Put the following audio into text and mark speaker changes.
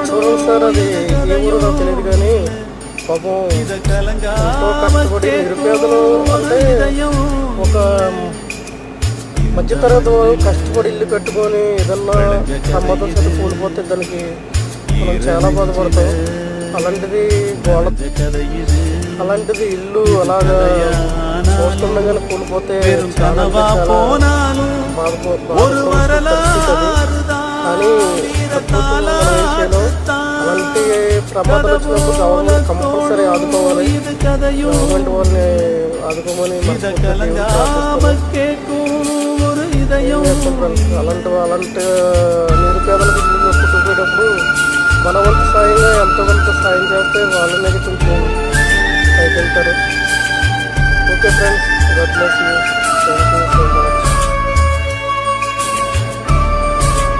Speaker 1: చూడండి సార్, అది ఏ ఊరు నాకు తెలియదు కానీ పాపం ఎంతో కష్టపడి నిరుపేదలు అంటే ఒక మధ్యతరగతి కష్టపడి ఇల్లు కట్టుకొని ఏదన్నా ప్రమాదం చేత కూలిపోతే దానికి మనం చాలా బాధపడతాం. అలాంటిది అలాంటిది ఇల్లు అలాగా చూస్తుండగానే కూలిపోతే చాలా కానీ అలాంటి ప్రమాదాలు వచ్చినప్పుడు గవర్నమెంట్ కంపల్సరీ ఆదుకోవాలి. గవర్నమెంట్ వాళ్ళని ఆదుకోమని అలాంటి నిరుపేదలకు ఇల్లు కుట్టుకుపోయేటప్పుడు మన వంతు సాయంగా ఎంతో కొంత సాయం చేస్తే వాళ్ళనేది కొంచెం పైకి వెళ్తారు. Okay friends, God bless you. Thank you so much.